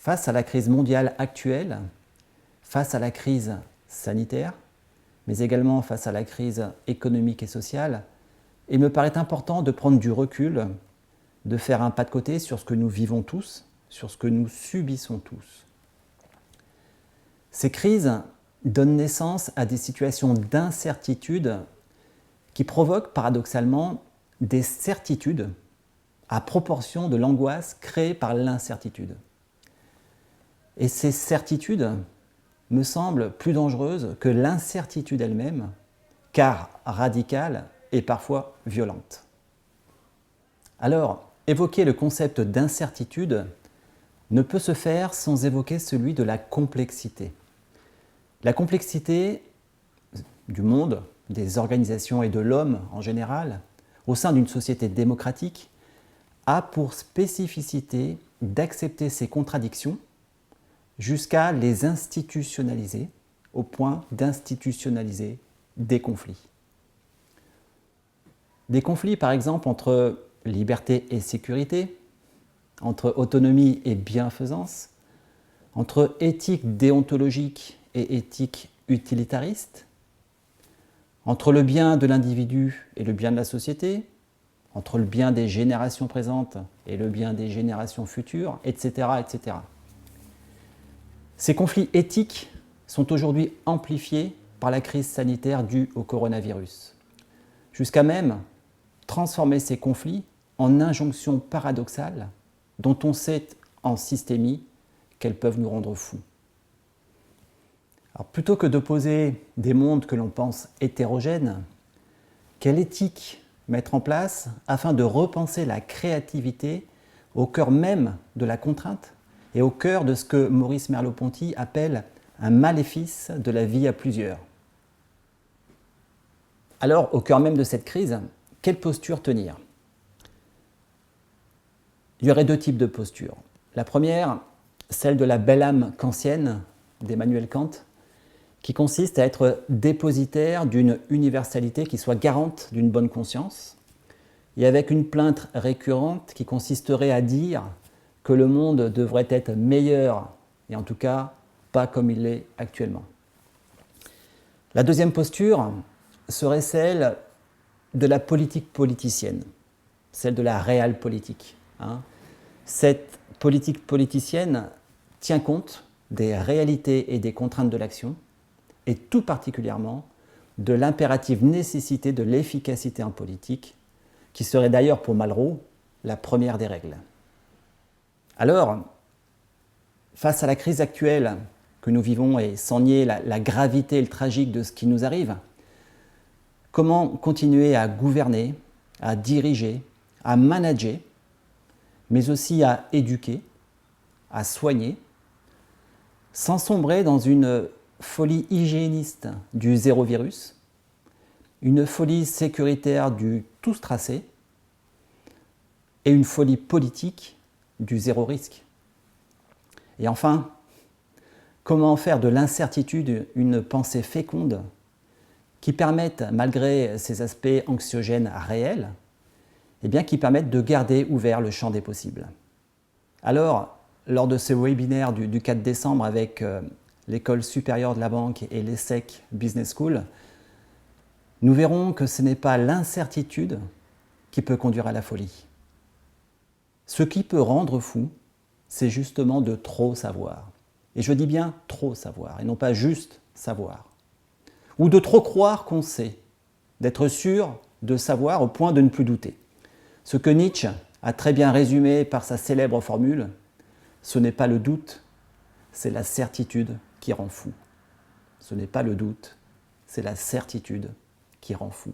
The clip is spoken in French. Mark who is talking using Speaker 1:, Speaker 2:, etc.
Speaker 1: Face à la crise mondiale actuelle, face à la crise sanitaire, mais également face à la crise économique et sociale, il me paraît important de prendre du recul, de faire un pas de côté sur ce que nous vivons tous, sur ce que nous subissons tous. Ces crises donnent naissance à des situations d'incertitude qui provoquent paradoxalement des certitudes à proportion de l'angoisse créée par l'incertitude. Et ces certitudes me semblent plus dangereuses que l'incertitude elle-même, car radicale et parfois violente. Alors, évoquer le concept d'incertitude ne peut se faire sans évoquer celui de la complexité. La complexité du monde, des organisations et de l'homme en général, au sein d'une société démocratique, a pour spécificité d'accepter ces contradictions jusqu'à les institutionnaliser, au point d'institutionnaliser des conflits. Des conflits, par exemple, entre liberté et sécurité, entre autonomie et bienfaisance, entre éthique déontologique et éthique utilitariste, entre le bien de l'individu et le bien de la société, entre le bien des générations présentes et le bien des générations futures, etc., etc. Ces conflits éthiques sont aujourd'hui amplifiés par la crise sanitaire due au coronavirus, jusqu'à même transformer ces conflits en injonctions paradoxales dont on sait en systémie qu'elles peuvent nous rendre fous. Alors, plutôt que d'opposer des mondes que l'on pense hétérogènes, quelle éthique mettre en place afin de repenser la créativité au cœur même de la contrainte et au cœur de ce que Maurice Merleau-Ponty appelle un maléfice de la vie à plusieurs. Alors, au cœur même de cette crise, quelle posture tenir ? Il y aurait deux types de postures. La première, celle de la belle âme kantienne d'Emmanuel Kant, qui consiste à être dépositaire d'une universalité qui soit garante d'une bonne conscience, et avec une plainte récurrente qui consisterait à dire que le monde devrait être meilleur, et en tout cas pas comme il l'est actuellement. La deuxième posture serait celle de la politique politicienne, celle de la réelle politique. Cette politique politicienne tient compte des réalités et des contraintes de l'action, et tout particulièrement de l'impérative nécessité de l'efficacité en politique, qui serait d'ailleurs pour Malraux la première des règles. Alors, face à la crise actuelle que nous vivons et sans nier la gravité et le tragique de ce qui nous arrive, comment continuer à gouverner, à diriger, à manager, mais aussi à éduquer, à soigner, sans sombrer dans une folie hygiéniste du zéro virus, une folie sécuritaire du tous tracé et une folie politique du zéro risque. Et enfin, comment faire de l'incertitude une pensée féconde qui permette, malgré ces aspects anxiogènes réels, qui permettent de garder ouvert le champ des possibles. Alors, lors de ce webinaire du 4 décembre avec l'École supérieure de la banque et l'ESSEC Business School, nous verrons que ce n'est pas l'incertitude qui peut conduire à la folie. Ce qui peut rendre fou, c'est justement de trop savoir. Et je dis bien trop savoir, et non pas juste savoir. Ou de trop croire qu'on sait, d'être sûr de savoir au point de ne plus douter. Ce que Nietzsche a très bien résumé par sa célèbre formule, ce n'est pas le doute, c'est la certitude qui rend fou. Ce n'est pas le doute, c'est la certitude qui rend fou.